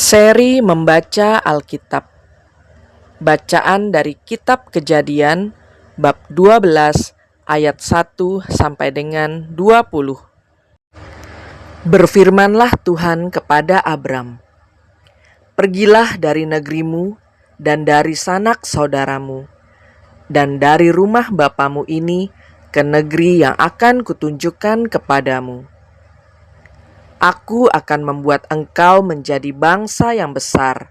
Seri membaca Alkitab. Bacaan dari Kitab Kejadian bab 12 ayat 1 sampai dengan 20. Berfirmanlah Tuhan kepada Abram, "Pergilah dari negerimu dan dari sanak saudaramu dan dari rumah bapamu ini ke negeri yang akan kutunjukkan kepadamu. Aku akan membuat engkau menjadi bangsa yang besar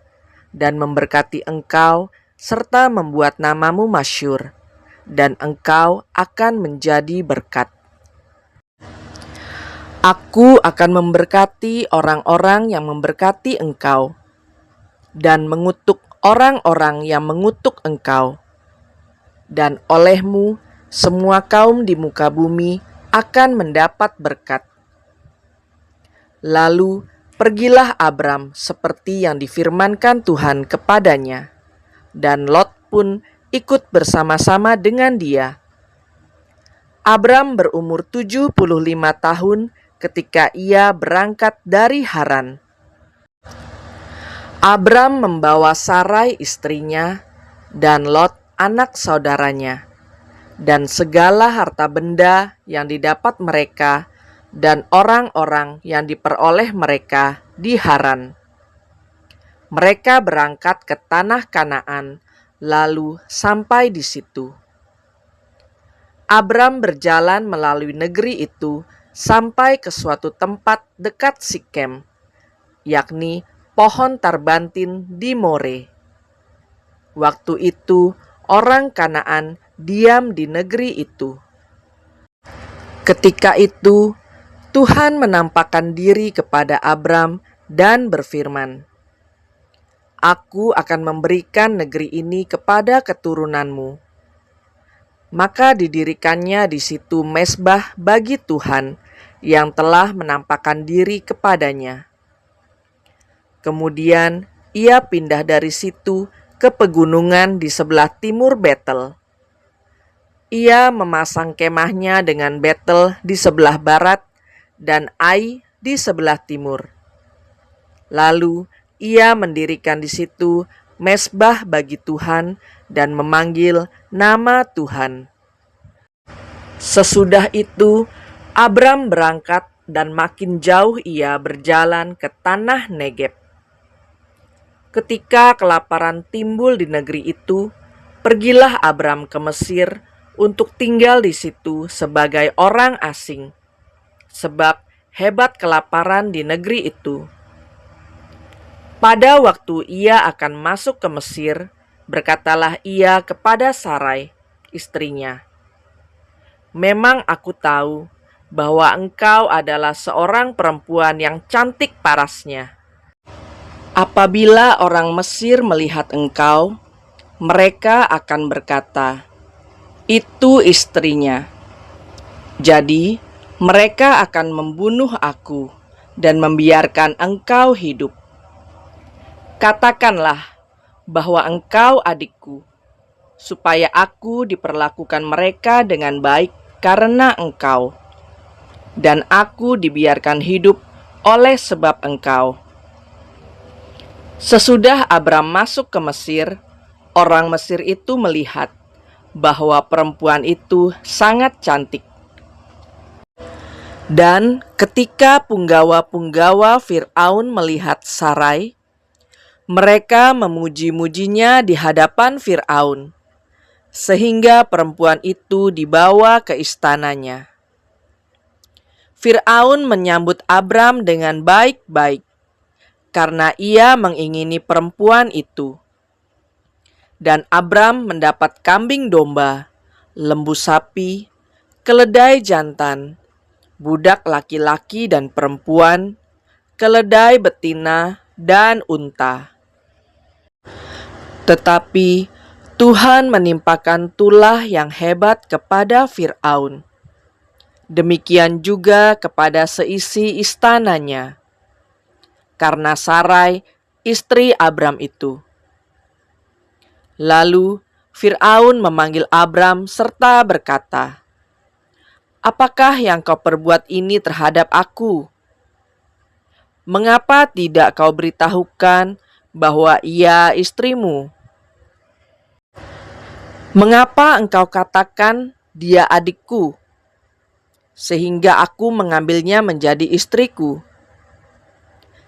dan memberkati engkau serta membuat namamu masyhur, dan engkau akan menjadi berkat. Aku akan memberkati orang-orang yang memberkati engkau, dan mengutuk orang-orang yang mengutuk engkau. Dan olehmu semua kaum di muka bumi akan mendapat berkat." Lalu pergilah Abram seperti yang difirmankan Tuhan kepadanya, dan Lot pun ikut bersama-sama dengan dia. Abram berumur 75 tahun ketika ia berangkat dari Haran. Abram membawa Sarai istrinya dan Lot anak saudaranya, dan segala harta benda yang didapat mereka dan orang-orang yang diperoleh mereka di Haran. Mereka berangkat ke tanah Kanaan, lalu sampai di situ. Abram berjalan melalui negeri itu sampai ke suatu tempat dekat Sikem, yakni pohon tarbantin di More. Waktu itu orang Kanaan diam di negeri itu. Ketika itu Tuhan menampakkan diri kepada Abram dan berfirman, "Aku akan memberikan negeri ini kepada keturunanmu." Maka didirikannya di situ mezbah bagi Tuhan yang telah menampakkan diri kepadanya. Kemudian ia pindah dari situ ke pegunungan di sebelah timur Betel. Ia memasang kemahnya dengan Betel di sebelah barat dan Ai di sebelah timur. Lalu ia mendirikan di situ mezbah bagi Tuhan dan memanggil nama Tuhan. Sesudah itu Abram berangkat dan makin jauh ia berjalan ke tanah Negeb. Ketika kelaparan timbul di negeri itu, pergilah Abram ke Mesir untuk tinggal di situ sebagai orang asing, sebab hebat kelaparan di negeri itu. Pada waktu ia akan masuk ke Mesir, berkatalah ia kepada Sarai, istrinya, "Memang aku tahu bahwa engkau adalah seorang perempuan yang cantik parasnya. Apabila orang Mesir melihat engkau, mereka akan berkata, 'Itu istrinya.' Jadi mereka akan membunuh aku dan membiarkan engkau hidup. Katakanlah bahwa engkau adikku, supaya aku diperlakukan mereka dengan baik karena engkau, dan aku dibiarkan hidup oleh sebab engkau." Sesudah Abram masuk ke Mesir, orang Mesir itu melihat bahwa perempuan itu sangat cantik. Dan ketika punggawa-punggawa Fir'aun melihat Sarai, mereka memuji-mujinya di hadapan Fir'aun, sehingga perempuan itu dibawa ke istananya. Fir'aun menyambut Abram dengan baik-baik, karena ia mengingini perempuan itu. Dan Abram mendapat kambing domba, lembu sapi, keledai jantan, budak laki-laki dan perempuan, keledai betina, dan unta. Tetapi Tuhan menimpakan tulah yang hebat kepada Fir'aun. Demikian juga kepada seisi istananya, karena Sarai, istri Abram itu. Lalu Fir'aun memanggil Abram serta berkata, "Apakah yang kau perbuat ini terhadap aku? Mengapa tidak kau beritahukan bahwa ia istrimu? Mengapa engkau katakan dia adikku, sehingga aku mengambilnya menjadi istriku?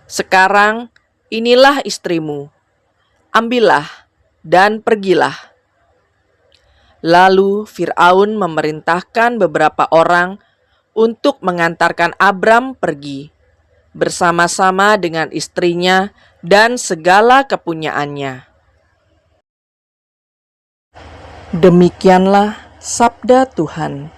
Sekarang inilah istrimu, ambillah dan pergilah. Lalu Fir'aun memerintahkan beberapa orang untuk mengantarkan Abram pergi, bersama-sama dengan istrinya dan segala kepunyaannya. Demikianlah sabda Tuhan.